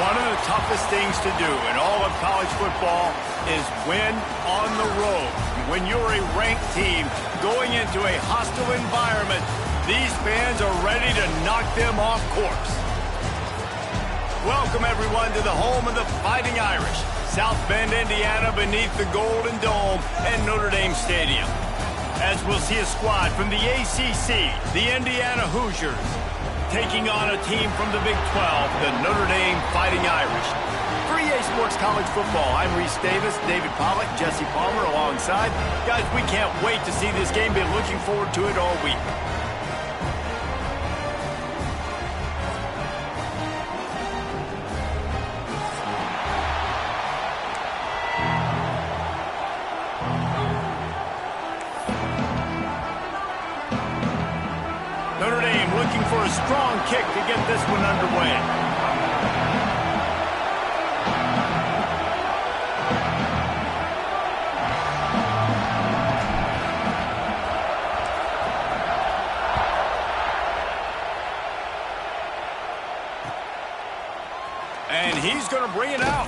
One of the toughest things to do in all of college football is win on the road. When you're a ranked team going into a hostile environment, these fans are ready to knock them off course. Welcome, everyone, to the home of the Fighting Irish, South Bend, Indiana, beneath the Golden Dome and Notre Dame Stadium. As we'll see a squad from the ACC, the Indiana Hoosiers, taking on a team from the Big 12, the Notre Dame Fighting Irish. For EA Sports College Football, I'm Reese Davis, David Pollack, Jesse Palmer alongside. Guys, we can't wait to see this game. Been looking forward to it all week. Notre Dame looking for a strong kick to get this one underway. And he's going to bring it out.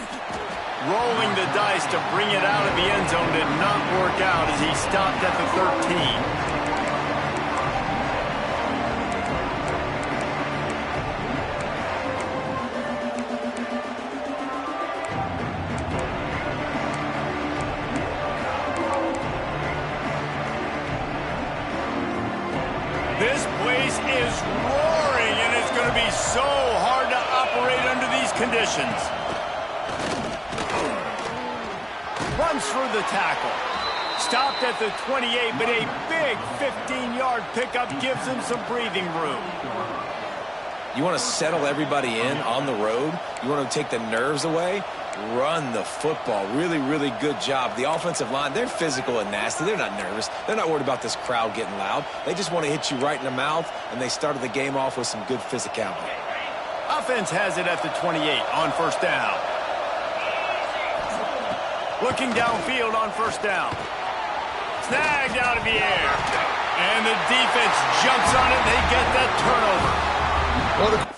Rolling the dice to bring it out of the end zone did not work out as he stopped at the 13. This place is roaring, and it's going to be so hard to operate under these conditions. Runs through the tackle. Stopped at the 28, but a big 15-yard pickup gives him some breathing room. You want to settle everybody in on the road? You want to take the nerves away? Run the football. Really, really good job. The offensive line, they're physical and nasty. They're not nervous. They're not worried about this crowd getting loud. They just want to hit you right in the mouth, and they started the game off with some good physicality. Offense has it at the 28 on first down. Looking downfield on first down. Snagged out of the air. And the defense jumps on it. They get that turnover. Well,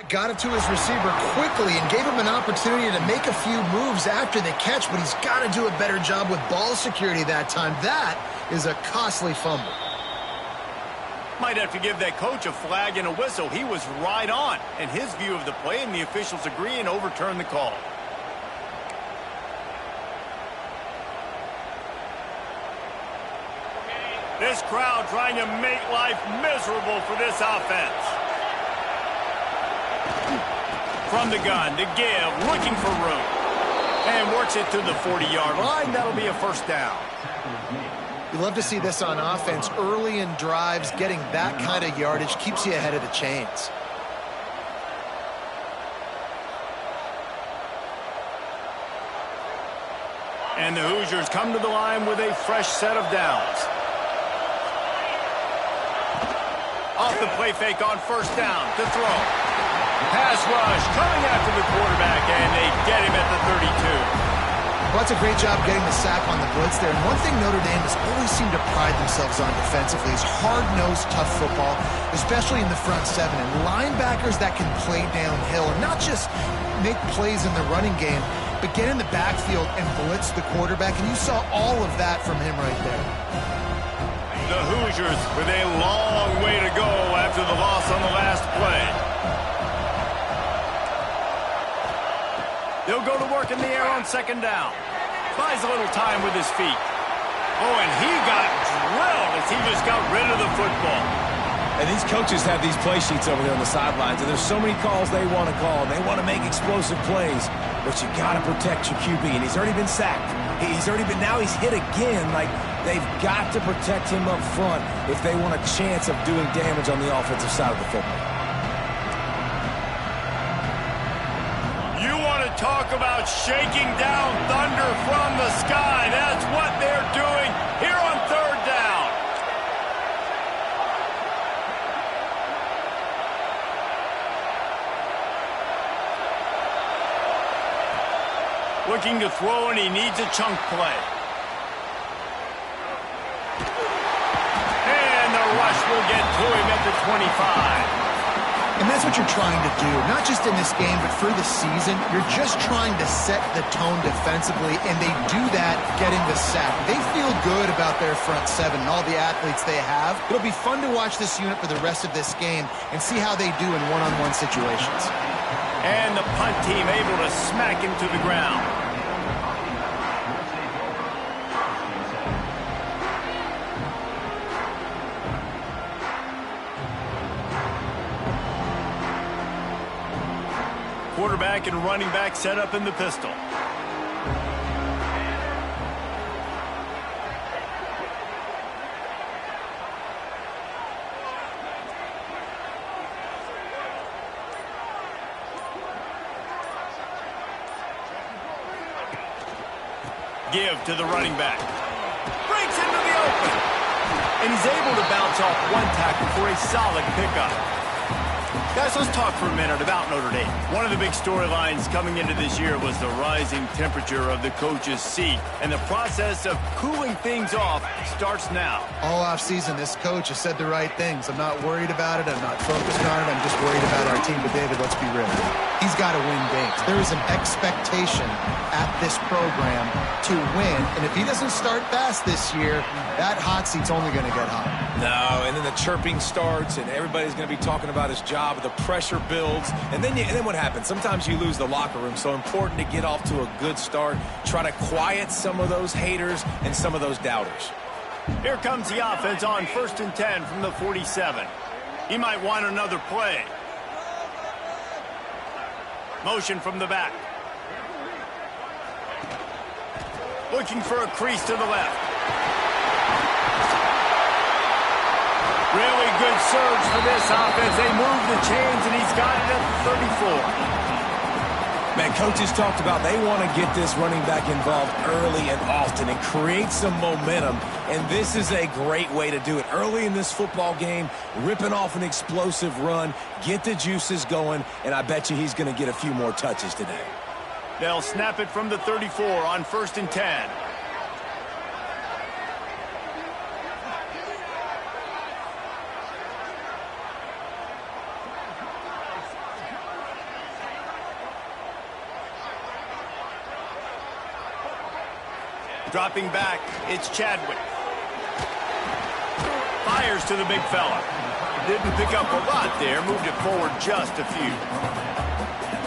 got it to his receiver quickly and gave him an opportunity to make a few moves after the catch, but he's got to do a better job with ball security that time. That is a costly fumble. Might have to give that coach a flag and a whistle. He was right on in his view of the play, and the officials agree and overturn the call. This crowd trying to make life miserable for this offense. From the gun to give, looking for room. And works it to the 40-yard line. That'll be a first down. You love to see this on offense. Early in drives, getting that kind of yardage keeps you ahead of the chains. And the Hoosiers come to the line with a fresh set of downs. Off the play fake on first down to throw. Pass rush coming after the quarterback, and they get him at the 32. Well, that's a great job getting the sack on the blitz there. And one thing Notre Dame has always seemed to pride themselves on defensively is hard-nosed, tough football, especially in the front seven. And linebackers that can play downhill and not just make plays in the running game, but get in the backfield and blitz the quarterback. And you saw all of that from him right there. The Hoosiers with a long way to go after the loss on the last play. They'll go to work in the air on second down. Buys a little time with his feet. Oh, and he got drilled as he just got rid of the football. And these coaches have these play sheets over there on the sidelines, and there's so many calls they want to call, and they want to make explosive plays. But you got to protect your QB, and he's already been sacked. Now he's hit again. Like, they've got to protect him up front if they want a chance of doing damage on the offensive side of the football. Talk about shaking down thunder from the sky. That's what they're doing here on third down. Looking to throw, and he needs a chunk play. And the rush will get to him at the 25. And that's what you're trying to do, not just in this game, but for the season. You're just trying to set the tone defensively, and they do that getting the sack. They feel good about their front seven and all the athletes they have. It'll be fun to watch this unit for the rest of this game and see how they do in one-on-one situations. And the punt team able to smack him to the ground. Quarterback and running back set up in the pistol. Give to the running back. Breaks into the open. And he's able to bounce off one tackle for a solid pickup. Guys, let's talk for a minute about Notre Dame. One of the big storylines coming into this year was the rising temperature of the coach's seat. And the process of cooling things off starts now. All offseason, this coach has said the right things. I'm not worried about it. I'm not focused on it. I'm just worried about our team. But, David, let's be real. He's got to win games. There is an expectation at this program to win. And if he doesn't start fast this year, that hot seat's only going to get hot. No, and then the chirping starts, and everybody's going to be talking about his job. The pressure builds, and then what happens? Sometimes you lose the locker room, so important to get off to a good start. Try to quiet some of those haters and some of those doubters. Here comes the offense on 1st and 10 from the 47. He might want another play. Motion from the back. Looking for a crease to the left. Really good surge for this offense. They move the chains, and he's got it at 34. Man, coaches talked about they want to get this running back involved early and often and create some momentum, and this is a great way to do it. Early in this football game, ripping off an explosive run, get the juices going, and I bet you he's going to get a few more touches today. They'll snap it from the 34 on 1st and 10. Dropping back, it's Chadwick. Fires to the big fella. Didn't pick up a lot there, moved it forward just a few.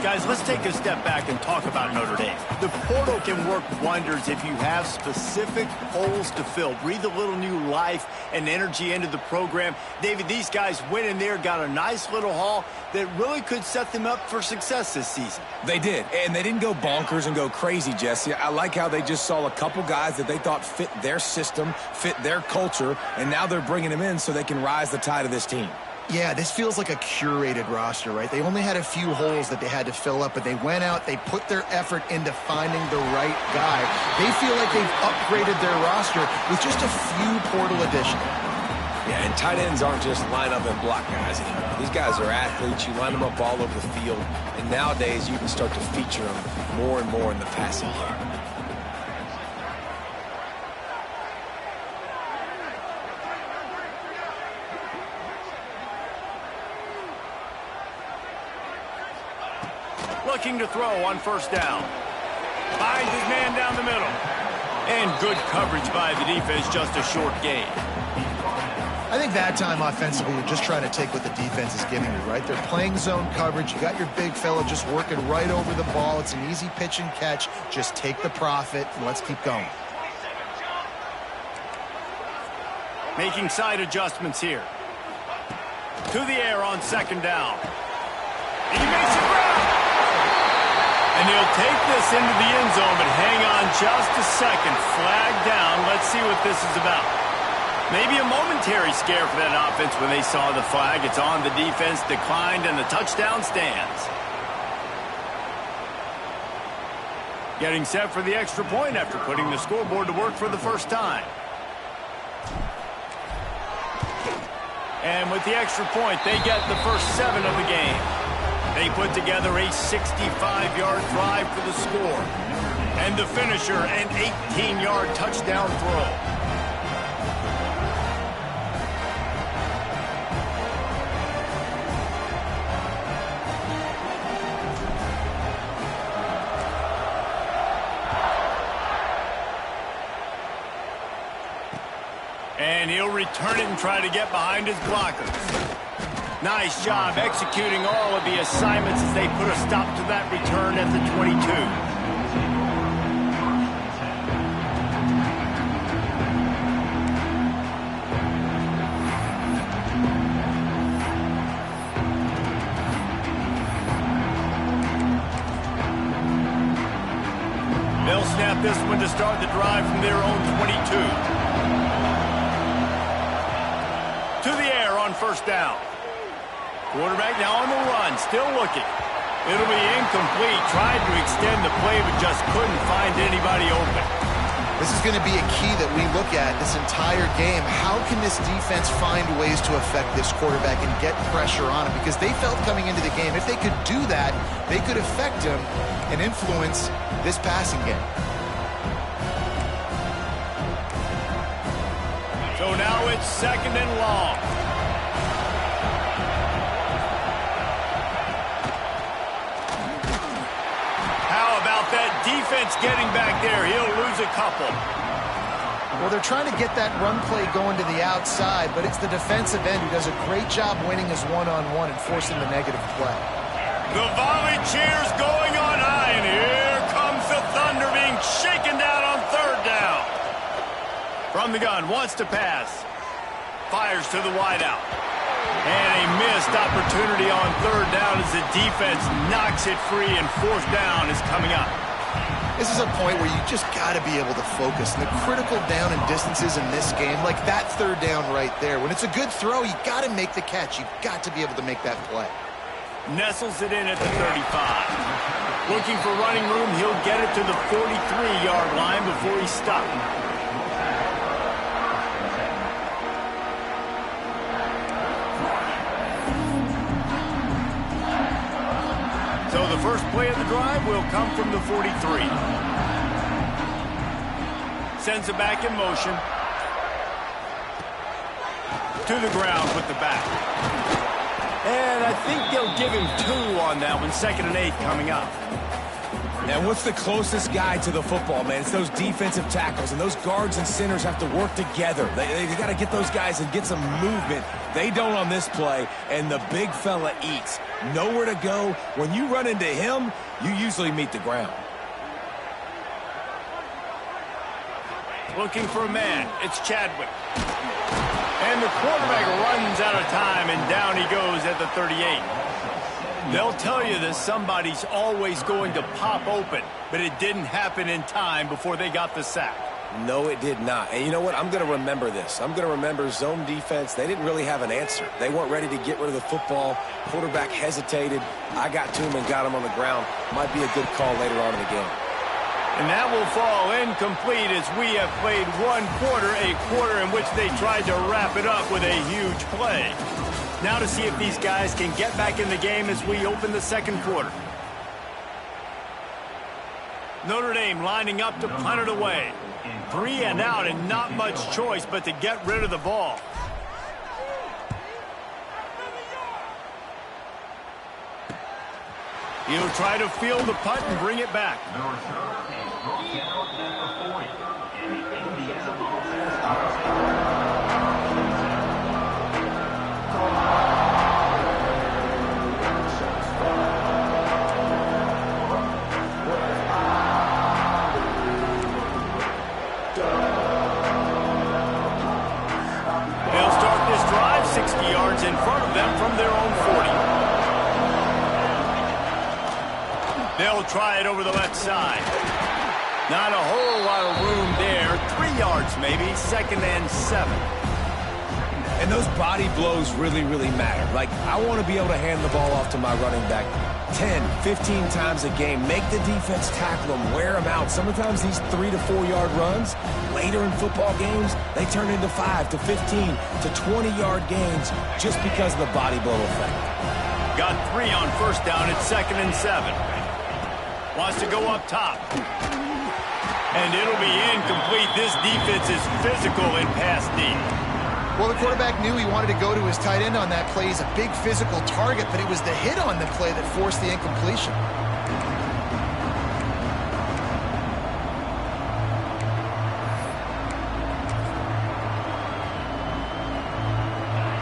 Guys, let's take a step back and talk about Notre Dame. The portal can work wonders if you have specific holes to fill. Breathe a little new life and energy into the program. David, these guys went in there, got a nice little haul that really could set them up for success this season. They did, and they didn't go bonkers and go crazy, Jesse. I like how they just saw a couple guys that they thought fit their system, fit their culture, and now they're bringing them in so they can rise the tide of this team. Yeah, this feels like a curated roster, right? They only had a few holes that they had to fill up, but they went out, they put their effort into finding the right guy. They feel like they've upgraded their roster with just a few portal additions. Yeah, and tight ends aren't just line up and block guys anymore. These guys are athletes. You line them up all over the field, and nowadays you can start to feature them more and more in the passing game. Looking to throw on 1st down. Finds his man down the middle. And good coverage by the defense, just a short gain. I think that time offensively, you're just trying to take what the defense is giving you, right? They're playing zone coverage. You got your big fella just working right over the ball. It's an easy pitch and catch. Just take the profit, and let's keep going. Making side adjustments here. To the air on 2nd down. He makes it grab. And he'll take this into the end zone, but hang on just a second. Flag down. Let's see what this is about. Maybe a momentary scare for that offense when they saw the flag. It's on, the defense declined, and the touchdown stands. Getting set for the extra point after putting the scoreboard to work for the first time. And with the extra point, they get the first 7 of the game. They put together a 65-yard drive for the score. And the finisher, an 18-yard touchdown throw. And he'll return it and try to get behind his blockers. Nice job executing all of the assignments as they put a stop to that return at the 22. They'll snap this one to start the drive from their own 22. To the air on first down. Quarterback now on the run, still looking. It'll be incomplete. Tried to extend the play, but just couldn't find anybody open. This is going to be a key that we look at this entire game. How can this defense find ways to affect this quarterback and get pressure on him? Because they felt coming into the game, if they could do that, they could affect him and influence this passing game. So now it's 2nd and long. How about that defense getting back there? He'll lose a couple. Well, they're trying to get that run play going to the outside, but it's the defensive end who does a great job winning his one-on-one and forcing the negative play. The volley cheers going on high, and here comes the Thunder being shaken down on 3rd down. From the gun, wants to pass. Fires to the wideout. And a missed opportunity on 3rd down as the defense knocks it free, and 4th down is coming up. This is a point where you just got to be able to focus. And the critical down and distances in this game, like that 3rd down right there. When it's a good throw, you got to make the catch. You've got to be able to make that play. Nestles it in at the 35. Looking for running room, he'll get it to the 43-yard line before he's stopped. So the first play of the drive will come from the 43. Sends it back in motion. To the ground with the back. And I think they'll give him 2 on that one. 2nd and 8 coming up. And what's the closest guy to the football, man? It's those defensive tackles, and those guards and centers have to work together. They got to get those guys and get some movement. They don't on this play, and the big fella eats. Nowhere to go. When you run into him, you usually meet the ground. Looking for a man. It's Chadwick. And the quarterback runs out of time, and down he goes at the 38. They'll tell you that somebody's always going to pop open, but it didn't happen in time before they got the sack. No, it did not. And you know what? I'm going to remember this. I'm going to remember zone defense. They didn't really have an answer. They weren't ready to get rid of the football. Quarterback hesitated. I got to him and got him on the ground. Might be a good call later on in the game. And that will fall incomplete as we have played 1 quarter, a quarter in which they tried to wrap it up with a huge play. Now to see if these guys can get back in the game as we open the 2nd quarter. Notre Dame lining up to punt it away. 3 and out and not much choice but to get rid of the ball. He'll try to field the punt and bring it back. They'll start this drive 60 yards in front of them from their own 40. They'll try it over the left side. Not a whole lot of room there. 3 yards maybe, 2nd and 7. And those body blows really, really matter. Like, I want to be able to hand the ball off to my running back 10, 15 times a game. Make the defense tackle them, wear them out. Sometimes these 3 to 4 yard runs, later in football games, they turn into 5 to 15 to 20 yard gains just because of the body blow effect. Got 3 on first down at 2nd and 7. Wants to go up top. And it'll be incomplete. This defense is physical in pass D. Well, the quarterback knew he wanted to go to his tight end on that play. He's a big physical target, but it was the hit on the play that forced the incompletion.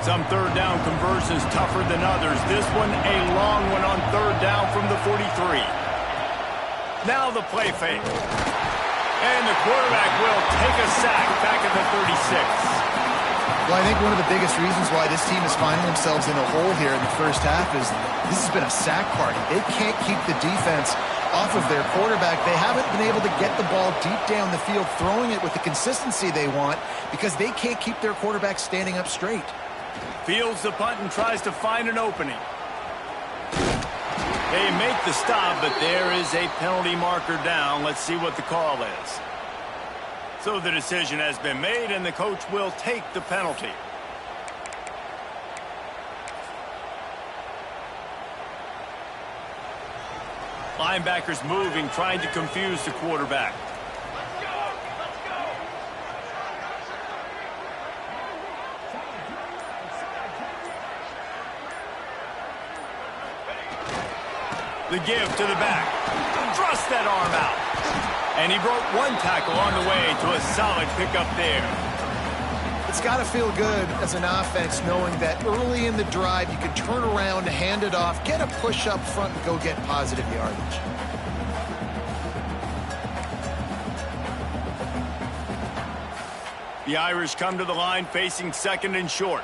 Some third down conversions tougher than others. This one a long one on third down from the 43. Now the play fake. And the quarterback will take a sack back at the 36. Well, I think one of the biggest reasons why this team is finding themselves in a hole here in the first half is this has been a sack party. They can't keep the defense off of their quarterback. They haven't been able to get the ball deep down the field, throwing it with the consistency they want because they can't keep their quarterback standing up straight. Fields the punt and tries to find an opening. They make the stop, but there is a penalty marker down. Let's see what the call is. So the decision has been made, and the coach will take the penalty. Linebackers moving, trying to confuse the quarterback. The give to the back. Thrust that arm out. And he broke one tackle on the way to a solid pickup there. It's got to feel good as an offense knowing that early in the drive you can turn around, hand it off, get a push up front, and go get positive yardage. The Irish come to the line facing second and short.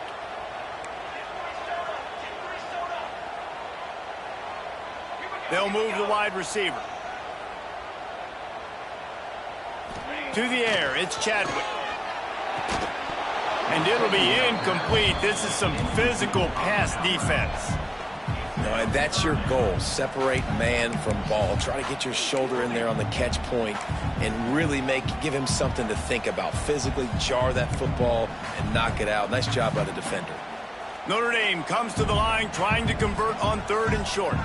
They'll move the wide receiver. To the air, it's Chadwick. And it'll be incomplete. This is some physical pass defense. No, and that's your goal. Separate man from ball. Try to get your shoulder in there on the catch point and really give him something to think about. Physically jar that football and knock it out. Nice job by the defender. Notre Dame comes to the line trying to convert on third and short.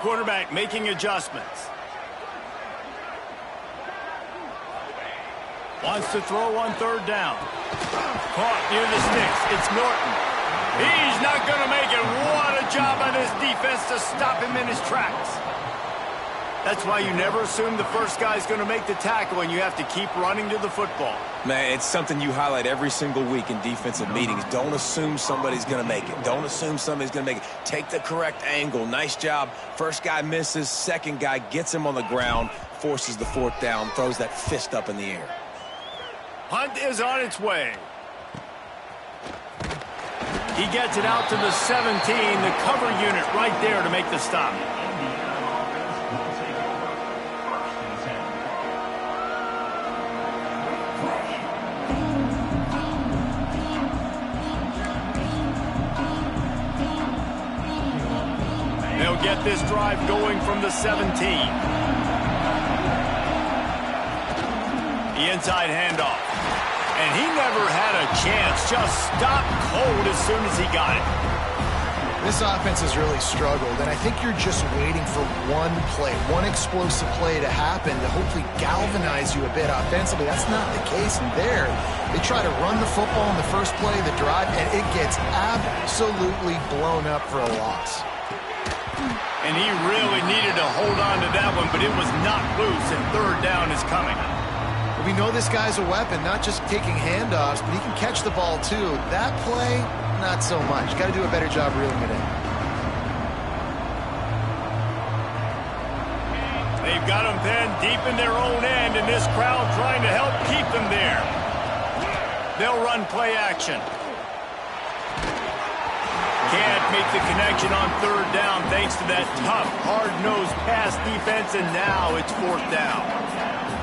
Quarterback making adjustments. Wants to throw on third down. Caught near the sticks. It's Norton. He's not going to make it. What a job by this defense to stop him in his tracks. That's why you never assume the first guy's going to make the tackle, and you have to keep running to the football. Man, it's something you highlight every single week in defensive meetings. Don't assume somebody's going to make it. Don't assume somebody's going to make it. Take the correct angle. Nice job. First guy misses. Second guy gets him on the ground, forces the fourth down, throws that fist up in the air. Hunt is on its way. He gets it out to the 17, the cover unit right there to make the stop. They'll get this drive going from the 17. The inside handoff. And he never had a chance. Just stopped cold as soon as he got it. This offense has really struggled, and I think you're just waiting for one play, one explosive play to happen to hopefully galvanize you a bit offensively. That's not the case, and there they try to run the football in the first play of the drive, and it gets absolutely blown up for a loss. And he really needed to hold on to that one, but it was not loose, and third down is coming. We know this guy's a weapon, not just taking handoffs, but he can catch the ball too. That play, not so much. Got to do a better job reeling it in. They've got them pinned deep in their own end, and this crowd trying to help keep them there. They'll run play action. Can't make the connection on third down thanks to that tough, hard-nosed pass defense, and now it's fourth down.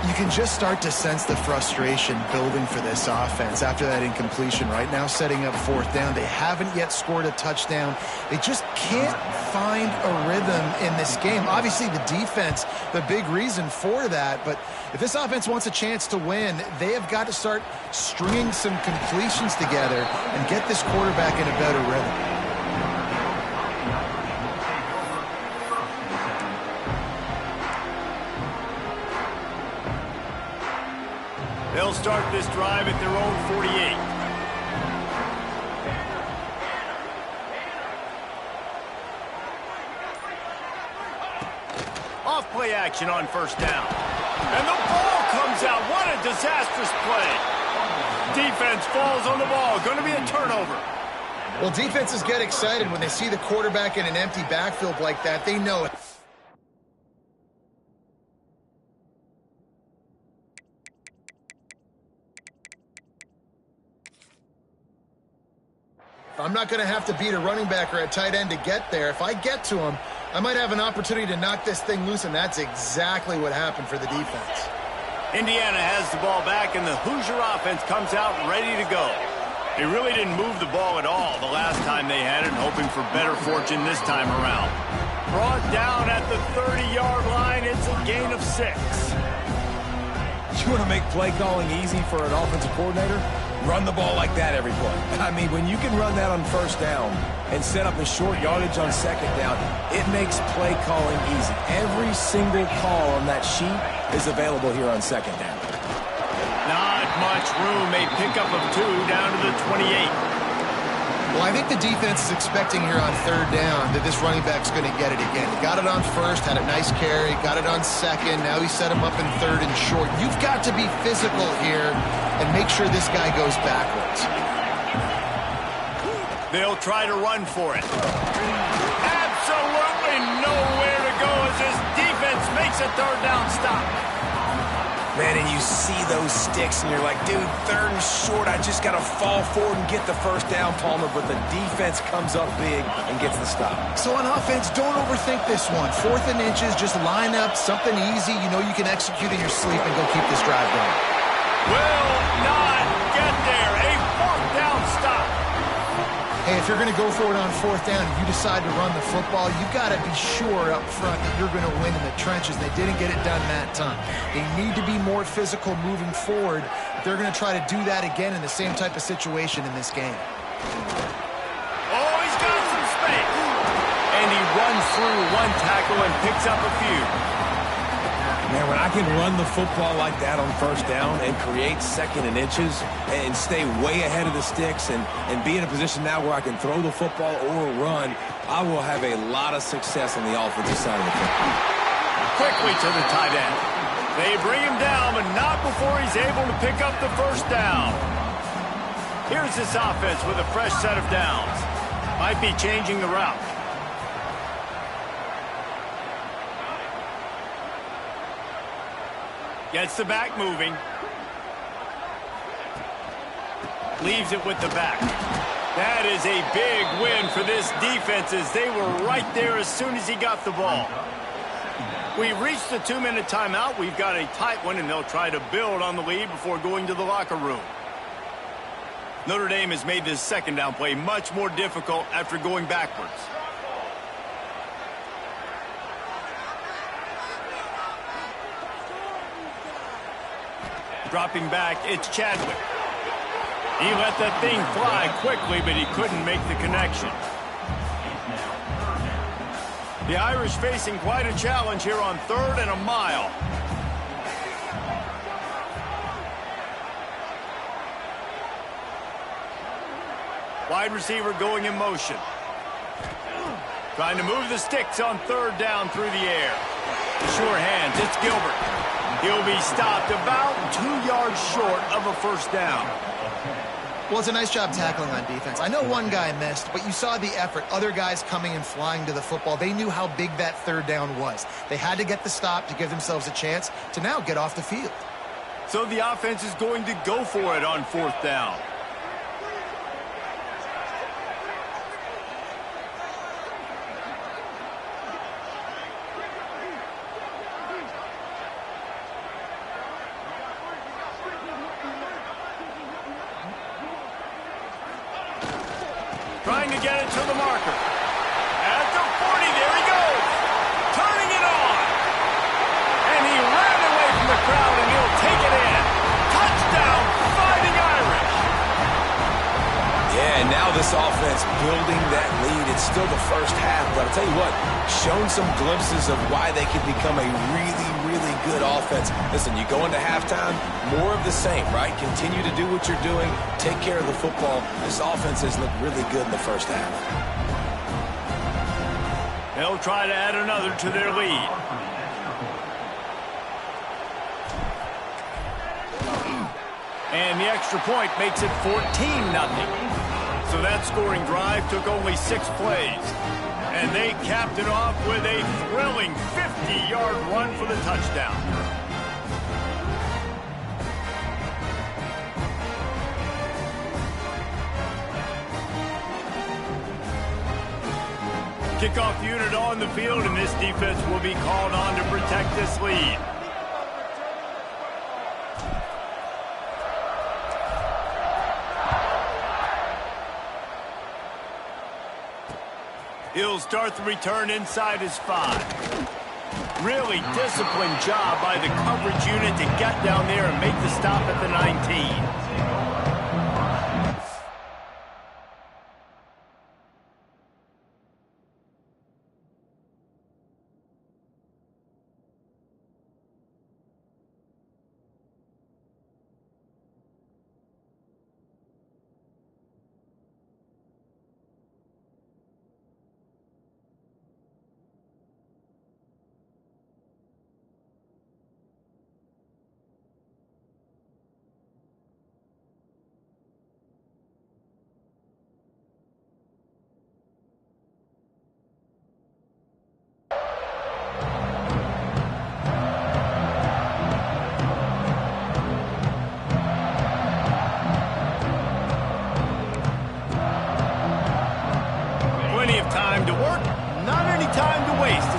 You can just start to sense the frustration building for this offense after that incompletion. Right now, setting up fourth down. They haven't yet scored a touchdown. They just can't find a rhythm in this game. Obviously, the defense, the big reason for that. But if this offense wants a chance to win, they have got to start stringing some completions together and get this quarterback in a better rhythm. They'll start this drive at their own 48. Off-play action on first down. And the ball comes out. What a disastrous play. Defense falls on the ball. Going to be a turnover. Well, defenses get excited when they see the quarterback in an empty backfield like that. They know it. I'm not going to have to beat a running back or a tight end to get there. If I get to him, I might have an opportunity to knock this thing loose, and that's exactly what happened for the defense. Indiana has the ball back, and the Hoosier offense comes out ready to go. They really didn't move the ball at all the last time they had it, hoping for better fortune this time around. Brought down at the 30-yard line. It's a gain of 6. You want to make play calling easy for an offensive coordinator? Run the ball like that every play. I mean, when you can run that on first down and set up a short yardage on second down, it makes play calling easy. Every single call on that sheet is available here on second down. Not much room. A pickup of 2 down to the 28. Well, I think the defense is expecting here on third down that this running back's going to get it again. He got it on first, had a nice carry, got it on second. Now he set him up in third and short. You've got to be physical here and make sure this guy goes backwards. They'll try to run for it. Absolutely nowhere to go as this defense makes a third down stop. Man, and you see those sticks, and you're like, dude, third and short, I just got to fall forward and get the first down, Palmer, but the defense comes up big and gets the stop. So on offense, don't overthink this one. 4th and inches, just line up, something easy you know you can execute in your sleep and go keep this drive going. Will not get there. A 4th down stop. Hey, if you're going to go for it on 4th down and you decide to run the football, you've got to be sure up front that you're going to win in the trenches. They didn't get it done that time. They need to be more physical moving forward. They're going to try to do that again in the same type of situation in this game. Oh, he's got some space. And he runs through one tackle and picks up a few. Man, when I can run the football like that on first down and create second and inches and stay way ahead of the sticks and be in a position now where I can throw the football or run, I will have a lot of success on the offensive side of the football. Quickly to the tight end. They bring him down, but not before he's able to pick up the first down. Here's this offense with a fresh set of downs. Might be changing the route. Gets the back moving. Leaves it with the back. That is a big win for this defense as they were right there as soon as he got the ball. We reached the 2-minute timeout. We've got a tight one, and they'll try to build on the lead before going to the locker room. Notre Dame has made this second down play much more difficult after going backwards. Dropping back, it's Chadwick. He let that thing fly quickly, but he couldn't make the connection. The Irish facing quite a challenge here on 3rd and a mile. Wide receiver going in motion. Trying to move the sticks on 3rd down through the air. Sure hands, it's Gilbert. He'll be stopped about 2 yards short of a first down. Well, it's a nice job tackling on defense. I know one guy missed, but you saw the effort. Other guys coming and flying to the football. They knew how big that 3rd down was. They had to get the stop to give themselves a chance to now get off the field. So the offense is going to go for it on 4th down. Trying to get it to the marker. At the 40, there he goes. Turning it on. And he ran away from the crowd, and he'll take it in. Touchdown, Fighting Irish. Yeah, and now this offense building that lead. It's still the first half, but I'll tell you what, shown some glimpses of why they could become a really, really good offense. Listen, you go into halftime, more of the same, right? Continue to do what you're doing, take care of the football. This offense has looked really good in the first half. They'll try to add another to their lead. And the extra point makes it 14-0. So that scoring drive took only 6 plays. And they capped it off with a thrilling 50-yard run for the touchdown. Kickoff unit on the field, and this defense will be called on to protect this lead. He'll start the return inside his 5. Really disciplined job by the coverage unit to get down there and make the stop at the 19.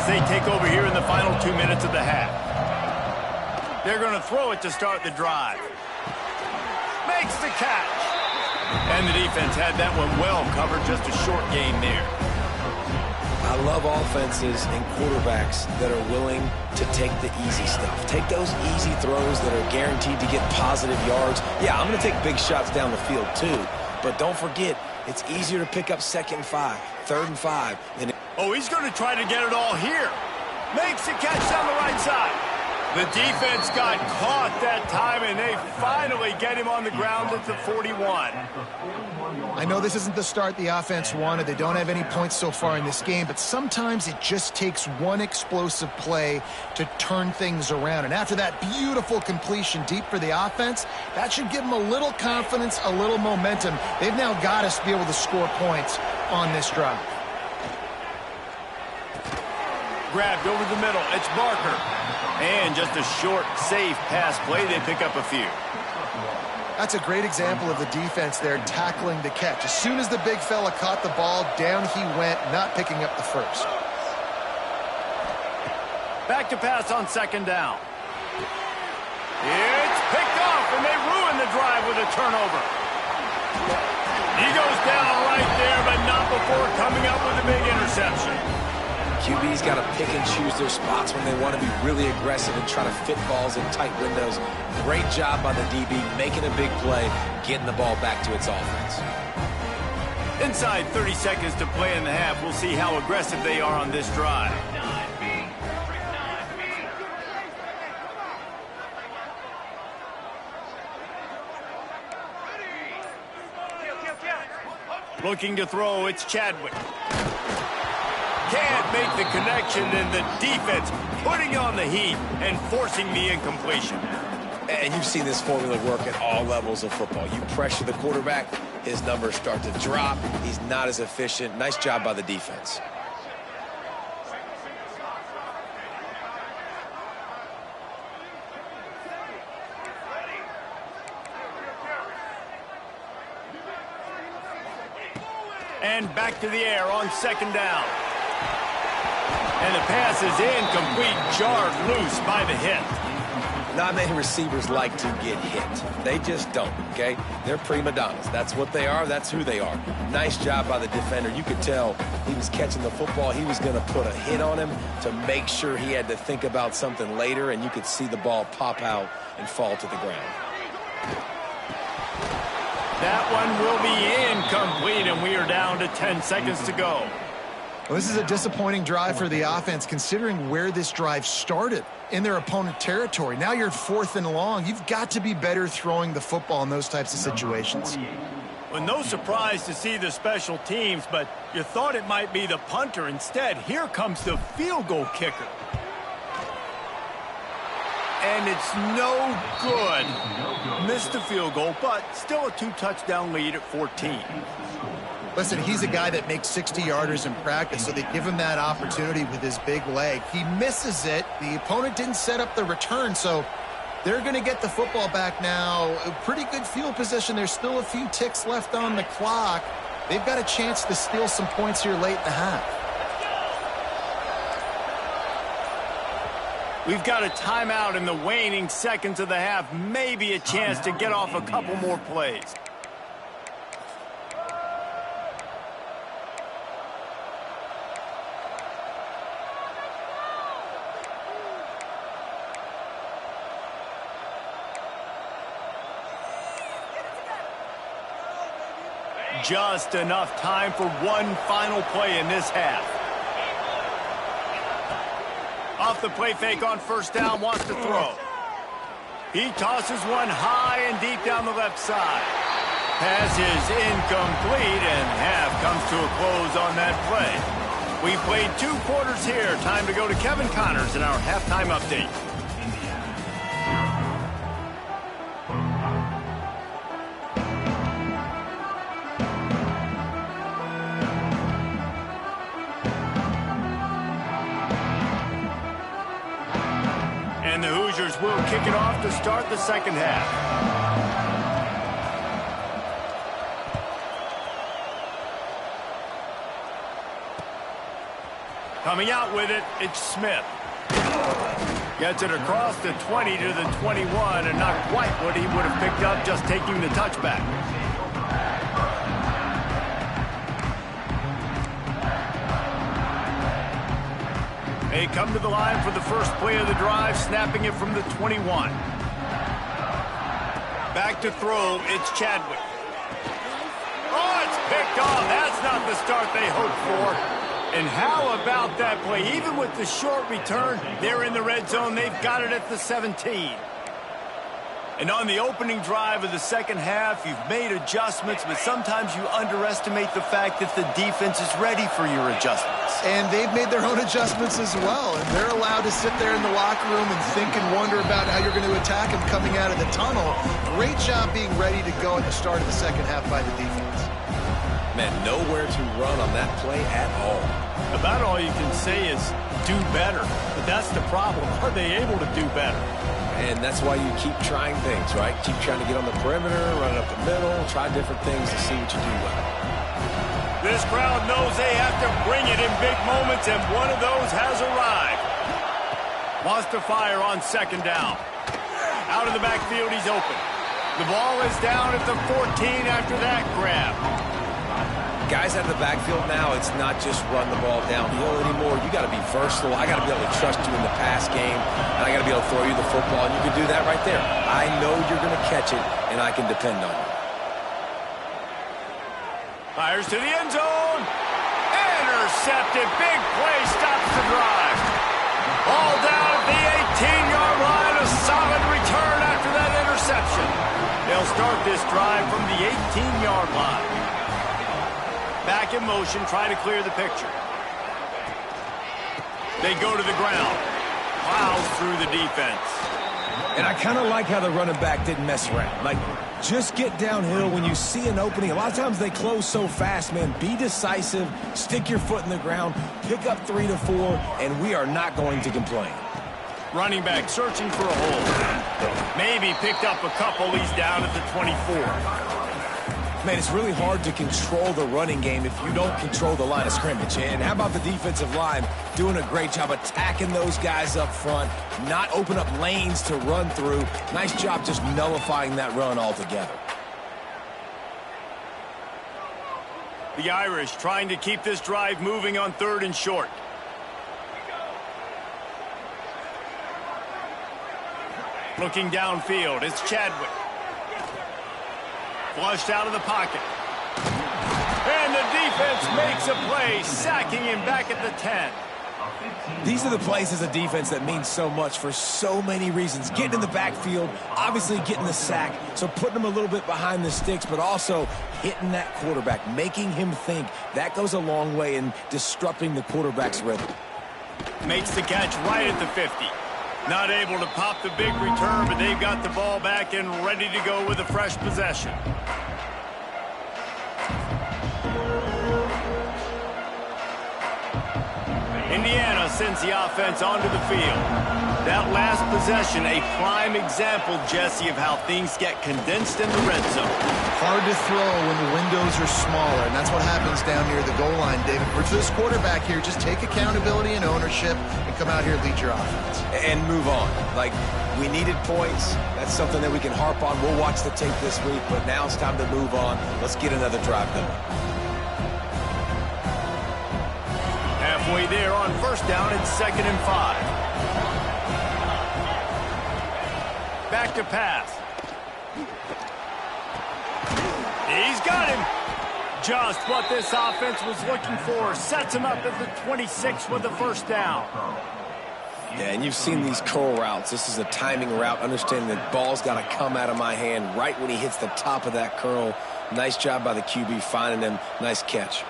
They take over here in the final 2 minutes of the half. They're going to throw it to start the drive. Makes the catch. And the defense had that one well covered, just a short gain there. I love offenses and quarterbacks that are willing to take the easy stuff. Take those easy throws that are guaranteed to get positive yards. Yeah, I'm going to take big shots down the field too, but don't forget, it's easier to pick up 2nd and 5, 3rd and 5 than oh, he's going to try to get it all here. Makes the catch down the right side. The defense got caught that time, and they finally get him on the ground at the 41. I know this isn't the start the offense wanted. They don't have any points so far in this game, but sometimes it just takes one explosive play to turn things around. And after that beautiful completion deep for the offense, that should give them a little confidence, a little momentum. They've now got us to be able to score points on this drive. Grabbed over the middle. It's Barker. And just a short, safe pass play. They pick up a few. That's a great example of the defense there tackling the catch. As soon as the big fella caught the ball, down he went, not picking up the first. Back to pass on 2nd down. It's picked off, and they ruin the drive with a turnover. He goes down right there, but not before coming up with a big interception. QB's got to pick and choose their spots when they want to be really aggressive and try to fit balls in tight windows. Great job by the DB, making a big play, getting the ball back to its offense. Inside 30 seconds to play in the half. We'll see how aggressive they are on this drive. Looking to throw, it's Chadwick. Can't make the connection, and the defense putting on the heat and forcing the incompletion. And you've seen this formula work at all levels of football. You pressure the quarterback, his numbers start to drop. He's not as efficient. Nice job by the defense. And back to the air on 2nd down. And the pass is incomplete, jarred loose by the hit. Not many receivers like to get hit. They just don't, okay? They're prima donnas. That's what they are. That's who they are. Nice job by the defender. You could tell he was catching the football. He was going to put a hit on him to make sure he had to think about something later, and you could see the ball pop out and fall to the ground. That one will be incomplete, and we are down to 10 seconds to go. Well, this is a disappointing drive for the offense, considering where this drive started in their opponent territory. Now you're 4th and long. You've got to be better throwing the football in those types of situations. Well, no surprise to see the special teams, but you thought it might be the punter. Instead, here comes the field goal kicker. And it's no good. Missed the field goal, but still a 2-touchdown lead at 14. Listen, he's a guy that makes 60-yarders in practice, so they give him that opportunity with his big leg. He misses it. The opponent didn't set up the return, so they're going to get the football back now. A pretty good field position. There's still a few ticks left on the clock. They've got a chance to steal some points here late in the half. We've got a timeout in the waning seconds of the half. Maybe a chance to get off a couple more plays. Just enough time for one final play in this half. Off the play fake on first down, wants to throw. He tosses one high and deep down the left side. Pass is incomplete, and half comes to a close on that play. We played 2 quarters here. Time to go to Kevin Connors in our halftime update. And the Hoosiers will kick it off to start the second half. Coming out with it, it's Smith. Gets it across the 20 to the 21, and not quite what he would have picked up just taking the touchback. They come to the line for the first play of the drive, snapping it from the 21. Back to throw, it's Chadwick. Oh, it's picked off. That's not the start they hoped for. And how about that play? Even with the short return, they're in the red zone. They've got it at the 17. And on the opening drive of the second half, you've made adjustments, but sometimes you underestimate the fact that the defense is ready for your adjustments. And they've made their own adjustments as well, and they're allowed to sit there in the locker room and think and wonder about how you're going to attack them coming out of the tunnel. Great job being ready to go at the start of the second half by the defense. Man, nowhere to run on that play at all. About all you can say is do better, but that's the problem. Are they able to do better? And that's why you keep trying things, right? Keep trying to get on the perimeter, run up the middle, try different things to see what you do well. This crowd knows they have to bring it in big moments, and one of those has arrived. Wants to fire on second down. Out of the backfield, he's open. The ball is down at the 14 after that grab. Guys out of the backfield now, it's not just run the ball downhill anymore. You got to be versatile. I got to be able to trust you in the pass game, and I got to be able to throw you the football, and you can do that right there. I know you're going to catch it, and I can depend on you. Fires to the end zone. Intercepted. Big play stops the drive. Ball down at the 18-yard line. A solid return after that interception. They'll start this drive from the 18-yard line. Back in motion, try to clear the picture. They go to the ground. Plows through the defense. And I kind of like how the running back didn't mess around. Like, just get downhill when you see an opening. A lot of times they close so fast, man. Be decisive, stick your foot in the ground, pick up 3 to 4, and we are not going to complain. Running back searching for a hole. Maybe picked up a couple. He's down at the 24. Man, it's really hard to control the running game if you don't control the line of scrimmage. And how about the defensive line doing a great job attacking those guys up front, not open up lanes to run through. Nice job just nullifying that run altogether. The Irish trying to keep this drive moving on 3rd and short. Looking downfield, it's Chadwick. Flushed out of the pocket. And the defense makes a play, sacking him back at the 10. These are the plays as a defense that mean so much for so many reasons. Getting in the backfield, obviously getting the sack, so putting him a little bit behind the sticks, but also hitting that quarterback, making him think. That goes a long way in disrupting the quarterback's rhythm. Makes the catch right at the 50. Not able to pop the big return, but they've got the ball back and ready to go with a fresh possession. Indiana sends the offense onto the field. That last possession, a prime example, Jesse, of how things get condensed in the red zone. Hard to throw when the windows are smaller, and that's what happens down near the goal line, David. For this quarterback here, just take accountability and ownership and come out here and lead your offense. And move on. Like, we needed points. That's something that we can harp on. We'll watch the tape this week, but now it's time to move on. Let's get another drive going. Halfway there on first down, it's 2nd and 5. Back to pass. He's got him. Just what this offense was looking for. Sets him up at the 26 with the first down. Yeah, and you've seen these curl routes. This is a timing route, understanding that ball's got to come out of my hand right when he hits the top of that curl. Nice job by the QB finding him. Nice catch.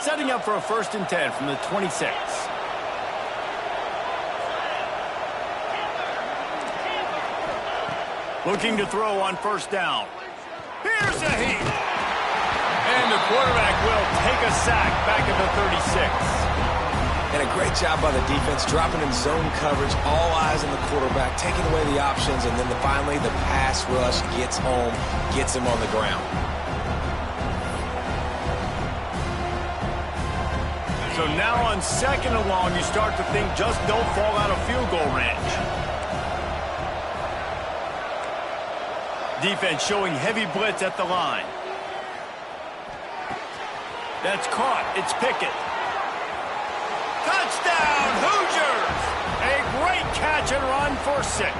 Setting up for a 1st and 10 from the 26. Looking to throw on first down. Here's a heat. And the quarterback will take a sack back at the 36. And a great job by the defense, dropping in zone coverage, all eyes on the quarterback, taking away the options, and then finally the pass rush gets home, gets him on the ground. So now on 2nd and long, you start to think just don't fall out of field goal range. Defense showing heavy blitz at the line. That's caught. It's Pickett. Touchdown, Hoosiers! A great catch and run for 6.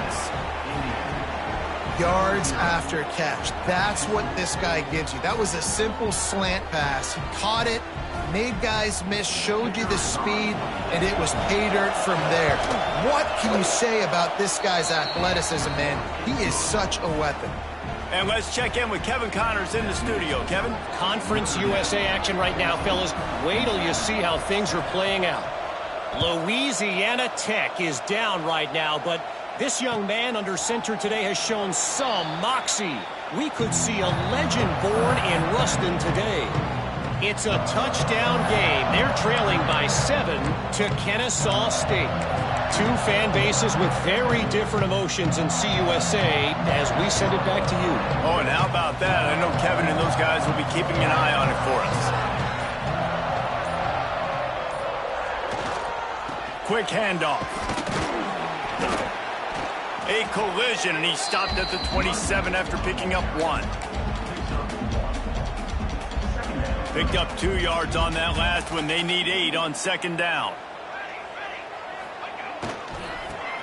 Yards after catch. That's what this guy gives you. That was a simple slant pass. He caught it, made guys miss, showed you the speed, and it was pay dirt from there. What can you say about this guy's athleticism, man? He is such a weapon. And let's check in with Kevin Connors in the studio. Kevin? Conference USA action right now, fellas. Wait till you see how things are playing out. Louisiana Tech is down right now, but this young man under center today has shown some moxie. We could see a legend born in Ruston today. It's a touchdown game. They're trailing by 7 to Kennesaw State. Two fan bases with very different emotions in CUSA as we send it back to you. Oh, and how about that? I know Kevin and those guys will be keeping an eye on it for us. Quick handoff. A collision, and he stopped at the 27 after picking up 1. Picked up 2 yards on that last one. They need 8 on 2nd down.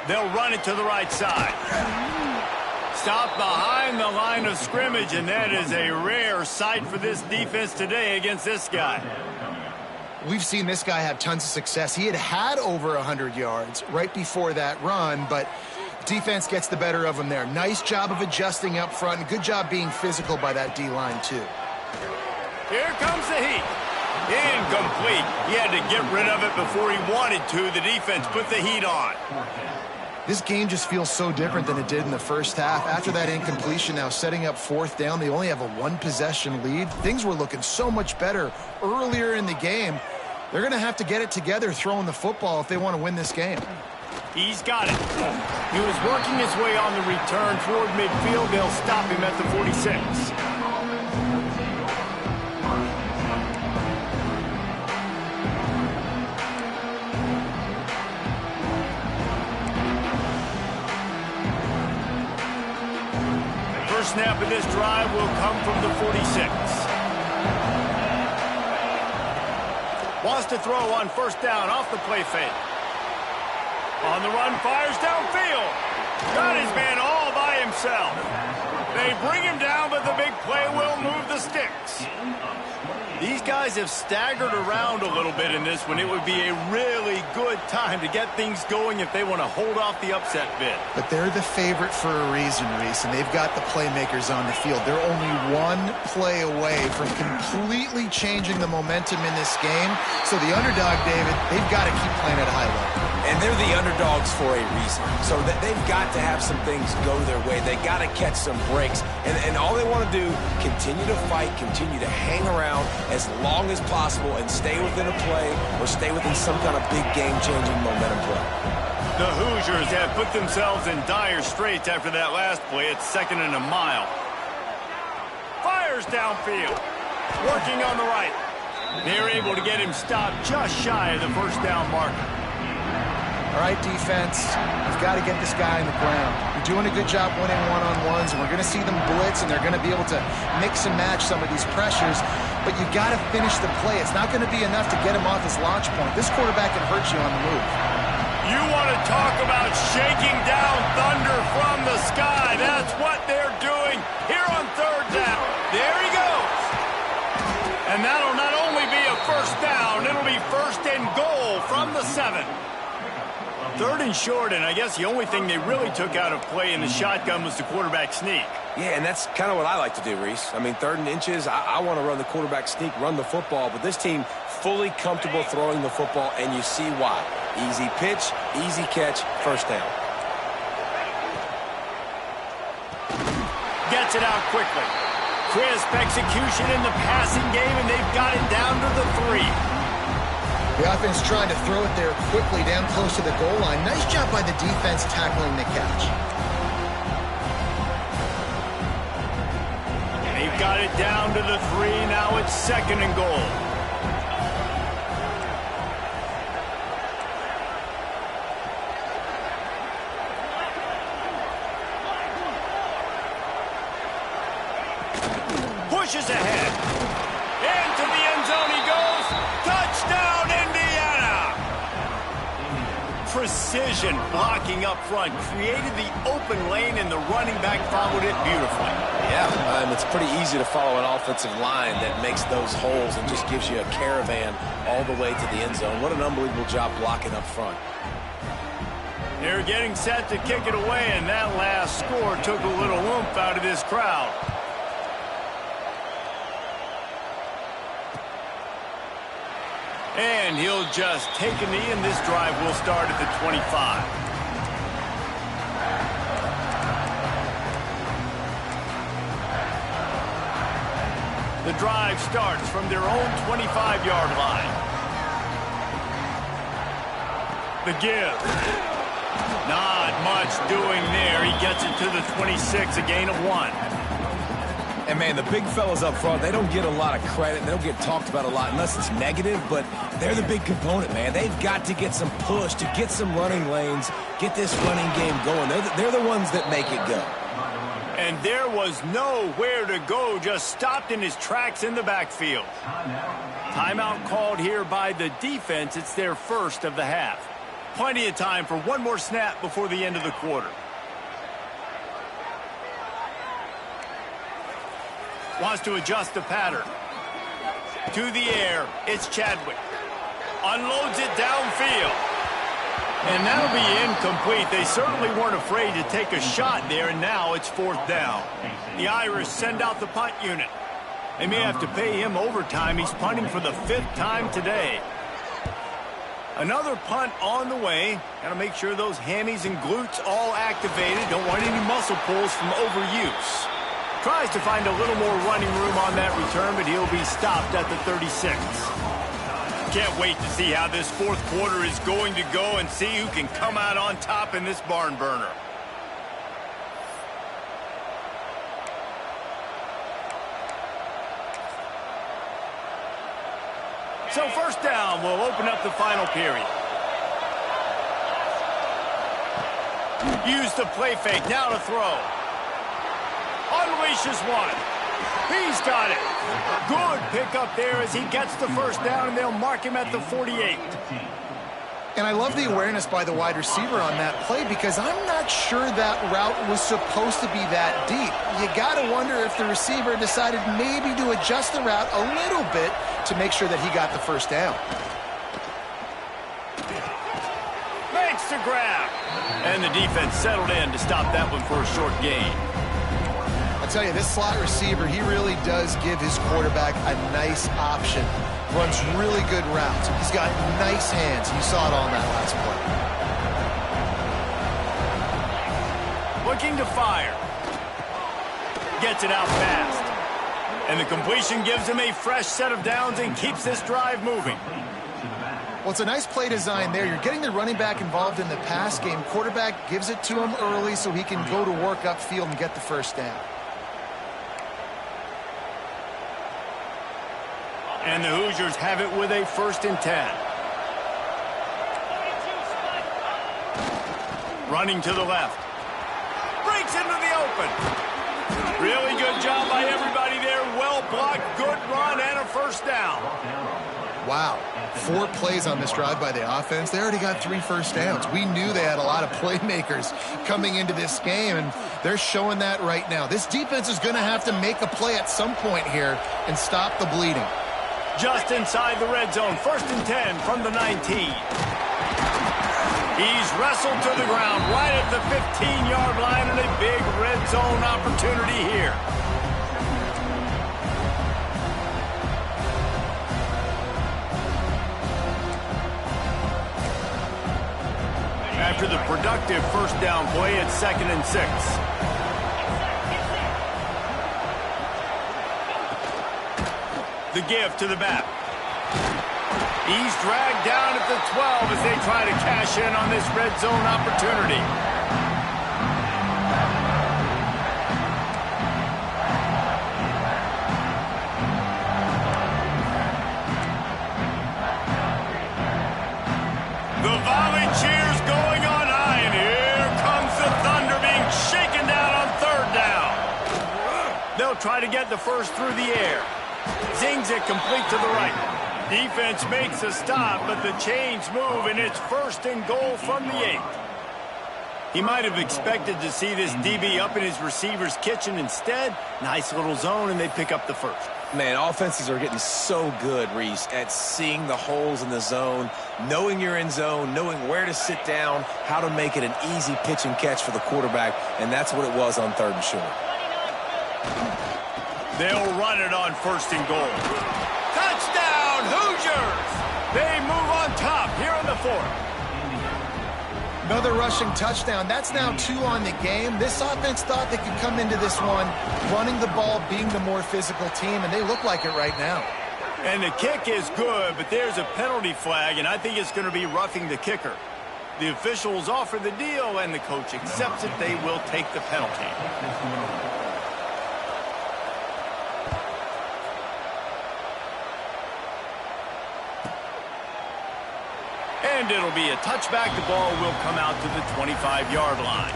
They'll run it to the right side. Stop behind the line of scrimmage, and that is a rare sight for this defense today against this guy. We've seen this guy have tons of success. He had over 100 yards right before that run, but defense gets the better of him there. Nice job of adjusting up front, and good job being physical by that D-line, too. Here comes the heat. Incomplete. He had to get rid of it before he wanted to. The defense put the heat on. This game just feels so different than it did in the first half. After that incompletion, now setting up 4th down, they only have a 1-possession lead. Things were looking so much better earlier in the game. They're going to have to get it together throwing the football if they want to win this game. He's got it. He was working his way on the return toward midfield. They'll stop him at the 46. First snap of this drive will come from the 46. Wants to throw on first down off the play fake. On the run, fires downfield. Got his man all by himself. They bring him down, but the big play will move the sticks. These guys have staggered around a little bit in this one. It would be a really good time to get things going if they want to hold off the upset bid. But they're the favorite for a reason, Reese, and they've got the playmakers on the field. They're only one play away from completely changing the momentum in this game. So the underdog, David, they've got to keep playing at a high level. And they're the underdogs for a reason. So they've got to have some things go their way. They got to catch some breaks. And all they want to do, continue to fight, continue to hang around as long as possible and stay within a play or stay within some kind of big game-changing momentum play. The Hoosiers have put themselves in dire straits after that last play. It's 2nd and a mile. Fires downfield. Working on the right. They're able to get him stopped just shy of the first down marker. All right, defense, you've got to get this guy on the ground. You're doing a good job winning one-on-ones, and we're going to see them blitz, and they're going to be able to mix and match some of these pressures, but you got to finish the play. It's not going to be enough to get him off his launch point. This quarterback can hurt you on the move. You want to talk about shaking down thunder from the sky. That's what they're doing here on 3rd down. There he goes. And that'll not only be a first down, it'll be 1st and goal from the 7. 3rd and short, and I guess the only thing they really took out of play in the shotgun was the quarterback sneak. Yeah, and that's kind of what I like to do, Reese. I mean, 3rd and inches, I want to run the quarterback sneak, run the football, but this team fully comfortable throwing the football, and you see why. Easy pitch, easy catch, first down. Gets it out quickly. Crisp execution in the passing game, and they've got it down to the 3. The offense trying to throw it there quickly down close to the goal line. Nice job by the defense tackling the catch. They've got it down to the 3. Now it's 2nd and goal. Pushes ahead. Into the end zone he goes. Touchdown, Indiana! Precision blocking up front created the open lane, and the running back followed it beautifully. Yeah, and it's pretty easy to follow an offensive line that makes those holes and just gives you a caravan all the way to the end zone. What an unbelievable job blocking up front. They're getting set to kick it away, and that last score took a little oomph out of this crowd. And he'll just take a knee, and this drive will start at the 25. The drive starts from their own 25-yard line. The give. Not much doing there. He gets it to the 26, a gain of 1. And, man, the big fellas up front, they don't get a lot of credit. They don't get talked about a lot unless it's negative, but they're the big component, man. They've got to get some push, to get some running lanes, get this running game going. They're the ones that make it go. And there was nowhere to go, just stopped in his tracks in the backfield. Timeout called here by the defense. It's their first of the half. Plenty of time for one more snap before the end of the quarter. Wants to adjust the pattern. To the air, it's Chadwick. Unloads it downfield. And that'll be incomplete. They certainly weren't afraid to take a shot there, and now it's 4th down. The Irish send out the punt unit. They may have to pay him overtime. He's punting for the 5th time today. Another punt on the way. Got to make sure those hammies and glutes all activated. Don't want any muscle pulls from overuse. Tries to find a little more running room on that return, but he'll be stopped at the 36. Can't wait to see how this 4th quarter is going to go and see who can come out on top in this barn burner. So 1st down will open up the final period. Use the play fake, now to throw. Unleashes one. He's got it. Good pickup there as he gets the 1st down, and they'll mark him at the 48. And I love the awareness by the wide receiver on that play because I'm not sure that route was supposed to be that deep. You got to wonder if the receiver decided maybe to adjust the route a little bit to make sure that he got the first down. Makes the grab. And the defense settled in to stop that one for a short gain. I tell you, this slot receiver, he really does give his quarterback a nice option. Runs really good routes. He's got nice hands. You saw it all in that last play. Looking to fire. Gets it out fast. And the completion gives him a fresh set of downs and keeps this drive moving. Well, it's a nice play design there. You're getting the running back involved in the pass game. Quarterback gives it to him early so he can go to work upfield and get the first down. And the Hoosiers have it with a 1st and 10. Running to the left. Breaks into the open. Really good job by everybody there. Well blocked, good run, and a first down. Wow. 4 plays on this drive by the offense. They already got 3 first downs. We knew they had a lot of playmakers coming into this game, and they're showing that right now. This defense is going to have to make a play at some point here and stop the bleeding. Just inside the red zone, 1st and 10 from the 19. He's wrestled to the ground right at the 15-yard line and a big red zone opportunity here. After the productive first down play, it's 2nd and 6. The give to the back. He's dragged down at the 12 as they try to cash in on this red zone opportunity. The volley cheers going on high, and here comes the thunder being shaken down on 3rd down. They'll try to get the first through the air. Zings it complete to the right. Defense makes a stop, but the chains move, and it's 1st and goal from the 8. He might have expected to see this DB up in his receiver's kitchen. Instead, nice little zone, and they pick up the first. Man, offenses are getting so good, Reese, at seeing the holes in the zone, knowing you're in zone, knowing where to sit down, how to make it an easy pitch and catch for the quarterback, and that's what it was on 3rd and short. They'll run it on 1st and goal. Touchdown, Hoosiers! They move on top here in the 4th. Another rushing touchdown. That's now 2 on the game. This offense thought they could come into this one running the ball, being the more physical team, and they look like it right now. And the kick is good, but there's a penalty flag, and I think it's going to be roughing the kicker. The officials offer the deal, and the coach accepts it. They will take the penalty. And it'll be a touchback. The ball will come out to the 25-yard line.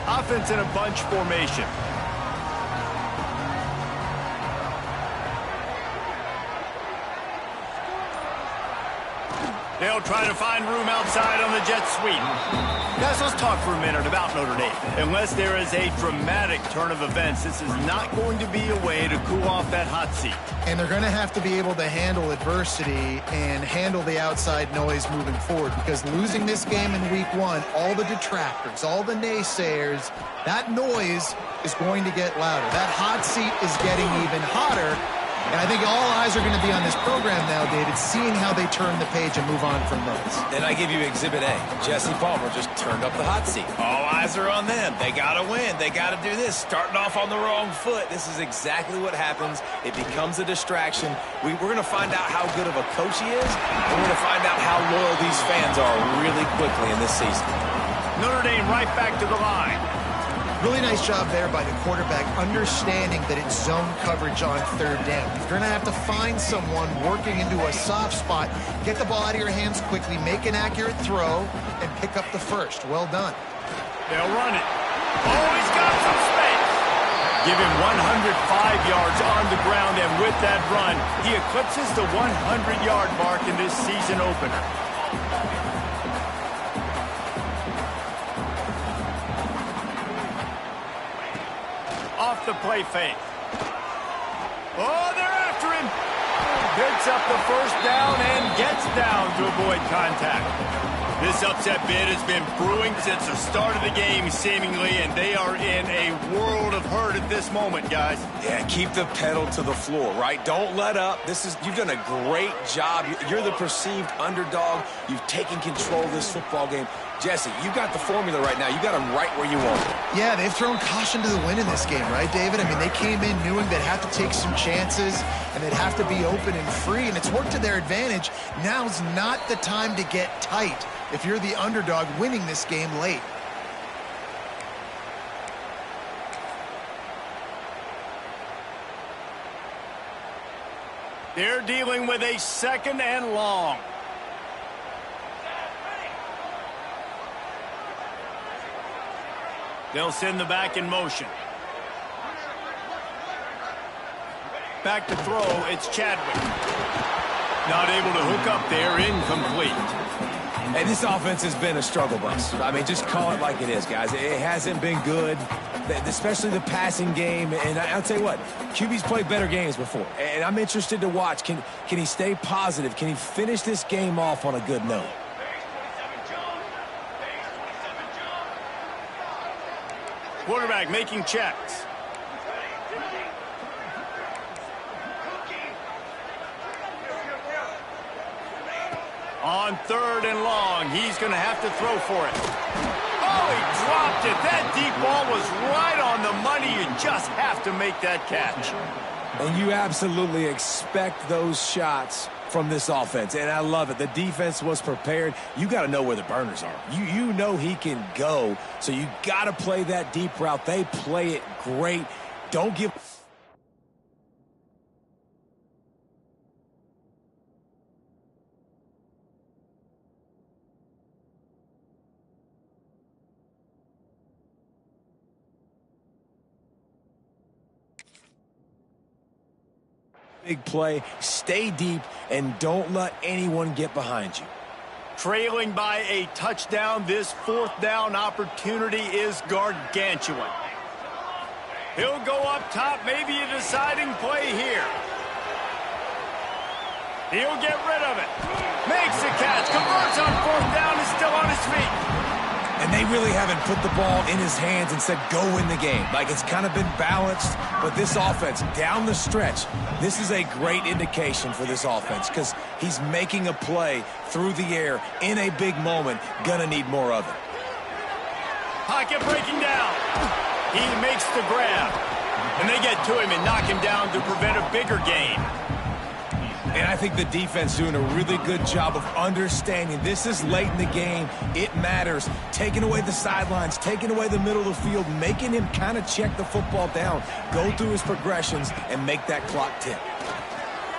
Offense in a bunch formation. They'll try to find room outside on the jet sweep. Guys, let's talk for a minute about Notre Dame. Unless there is a dramatic turn of events, this is not going to be a way to cool off that hot seat. And they're going to have to be able to handle adversity and handle the outside noise moving forward, because losing this game in week 1, all the detractors, all the naysayers, that noise is going to get louder. That hot seat is getting even hotter. And I think all eyes are going to be on this program now, David, seeing how they turn the page and move on from this. And I give you Exhibit A. Jesse Palmer just turned up the hot seat. All eyes are on them. They got to win. They got to do this. Starting off on the wrong foot. This is exactly what happens. It becomes a distraction. We're going to find out how good of a coach he is, and we're going to find out how loyal these fans are really quickly in this season. Notre Dame right back to the line. Really nice job there by the quarterback, understanding that it's zone coverage on 3rd down. You're going to have to find someone working into a soft spot, get the ball out of your hands quickly, make an accurate throw, and pick up the first. Well done. They'll run it. Oh, he's got some space. Give him 105 yards on the ground, and with that run, he eclipses the 100-yard mark in this season opener. Off the play fake. Oh, they're after him. Picks up the first down and gets down to avoid contact. This upset bid has been brewing since the start of the game, seemingly, and they are in a world of hurt at this moment, guys. Yeah, keep the pedal to the floor, right? Don't let up. You've done a great job. You're the perceived underdog. You've taken control of this football game. Jesse, you got the formula right now. You got them right where you want them. Yeah, they've thrown caution to the wind in this game, right, David? I mean, they came in knowing they'd have to take some chances and they'd have to be open and free, and it's worked to their advantage. Now's not the time to get tight if you're the underdog winning this game late. They're dealing with a 2nd and long. They'll send the back in motion. Back to throw, it's Chadwick. Not able to hook up there, incomplete. Hey, this offense has been a struggle bus. I mean, just call it like it is, guys. It hasn't been good, especially the passing game. And I'll tell you what, QB's played better games before. And I'm interested to watch. Can he stay positive? Can he finish this game off on a good note? Quarterback making checks. On 3rd and long, he's going to have to throw for it. Oh, he dropped it. That deep ball was right on the money. You just have to make that catch. And you absolutely expect those shots from this offense, and I love it. The defense was prepared. You got to know where the burners are. You know he can go, so you got to play that deep route. They play it great. Don't give... Big play, stay deep, and don't let anyone get behind you. Trailing by a touchdown, this 4th down opportunity is gargantuan. He'll go up top, maybe a deciding play here. He'll get rid of it. Makes the catch, converts on 4th down, is still on his feet. And they really haven't put the ball in his hands and said, go win the game. Like, it's kind of been balanced, but this offense, down the stretch, this is a great indication for this offense because he's making a play through the air in a big moment. Gonna need more of it. Pocket breaking down. He makes the grab. And they get to him and knock him down to prevent a bigger gain. And I think the defense doing a really good job of understanding this is late in the game. It matters. Taking away the sidelines, taking away the middle of the field, making him kind of check the football down, go through his progressions, and make that clock tick.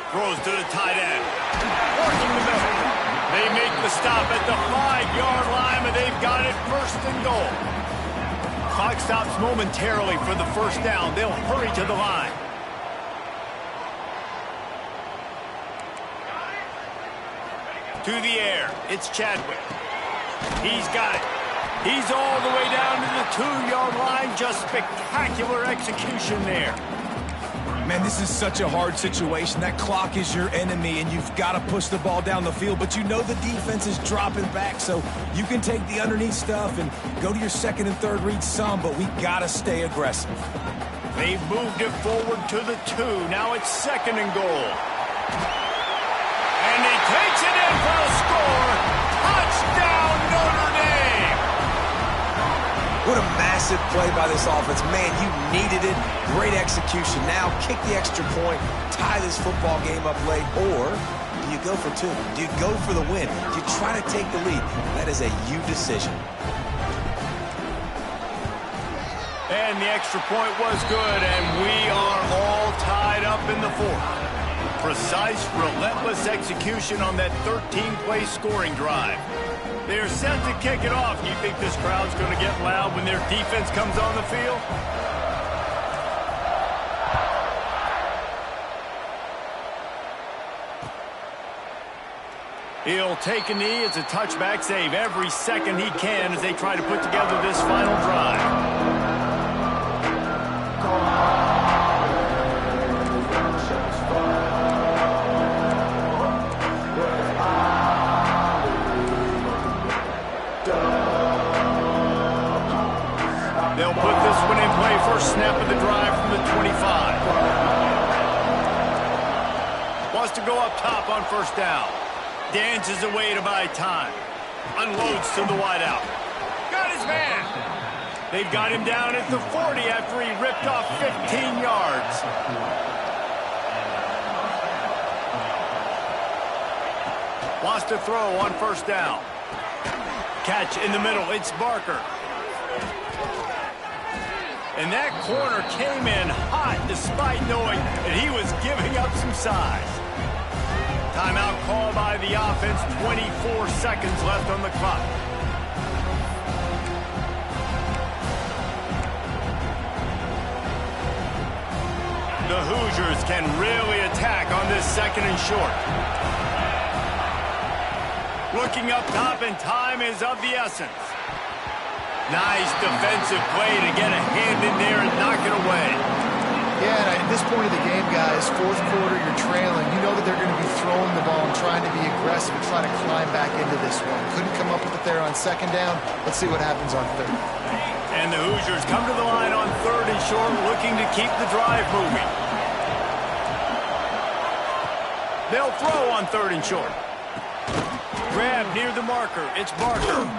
Throws to the tight end. Working the middle. They make the stop at the 5-yard line, and they've got it 1st and goal. Clock stops momentarily for the 1st down. They'll hurry to the line. To the air, it's Chadwick. He's got it. He's all the way down to the 2-yard line. Just spectacular execution there. Man, this is such a hard situation. That clock is your enemy, and you've got to push the ball down the field, but you know the defense is dropping back, so you can take the underneath stuff and go to your 2nd and 3rd read some, but we got to stay aggressive. They've moved it forward to the 2. Now it's 2nd and goal. And he takes it in for a score. Touchdown, Notre Dame! What a massive play by this offense. Man, you needed it. Great execution. Now kick the extra point, tie this football game up late, or do you go for 2? Do you go for the win? Do you try to take the lead? That is a you decision. And the extra point was good, and we are all tied up in the 4th. Precise, relentless execution on that 13-play scoring drive. They're set to kick it off. Do you think this crowd's going to get loud when their defense comes on the field? He'll take a knee. It's a touchback save every second he can as they try to put together this final drive. They'll put this one in play. First snap of the drive from the 25. Wants to go up top on first down. Dances away to buy time. Unloads to the wideout. Got his man. They've got him down at the 40 after he ripped off 15 yards. Wants to throw on first down. Catch in the middle. It's Barker. And that corner came in hot despite knowing that he was giving up some size. Timeout call by the offense. 24 seconds left on the clock. The Hoosiers can really attack on this second and short. Looking up top, and time is of the essence. Nice defensive play to get a hand in there and knock it away. Yeah, and at this point of the game, guys, fourth quarter, you're trailing. You know that they're going to be throwing the ball and trying to be aggressive and try to climb back into this one. Couldn't come up with it there on second down. Let's see what happens on third. And the Hoosiers come to the line on third and short, looking to keep the drive moving. They'll throw on third and short. Grab near the marker. It's Barker.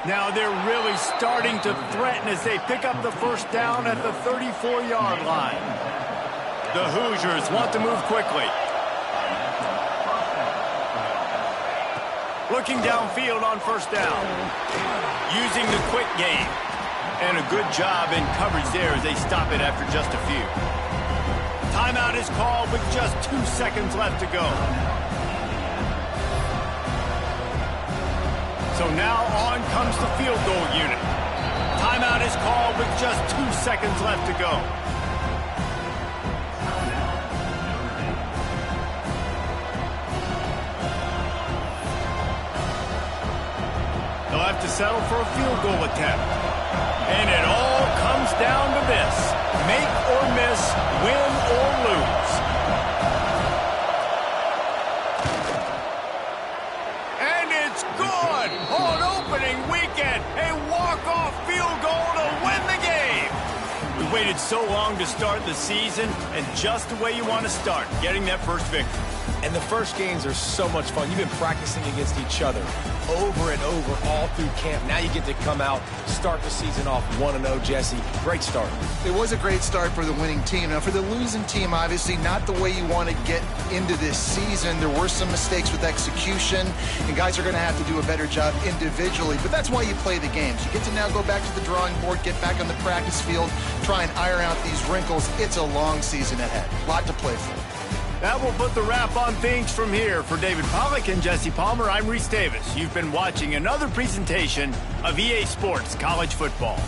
Now they're really starting to threaten as they pick up the first down at the 34-yard line. The Hoosiers want to move quickly. Looking downfield on first down. Using the quick game. And a good job in coverage there as they stop it after just a few. Timeout is called with just 2 seconds left to go. So now on comes the field goal unit. Timeout is called with just 2 seconds left to go. They'll have to settle for a field goal attempt. And it all comes down to this. Make or miss, win or lose. Good on opening weekend. A walk-off field goal to win the game. We waited so long to start the season, and just the way you want to start, getting that first victory. And the first games are so much fun. You've been practicing against each other over and over all through camp. Now you get to come out, start the season off 1-0, Jesse. Great start. It was a great start for the winning team. Now, for the losing team, obviously not the way you want to get into this season. There were some mistakes with execution, and guys are going to have to do a better job individually. But that's why you play the games. You get to now go back to the drawing board, get back on the practice field, try and iron out these wrinkles. It's a long season ahead. A lot to play for. That will put the wrap on things from here. For David Pollack and Jesse Palmer, I'm Reese Davis. You've been watching another presentation of EA Sports College Football.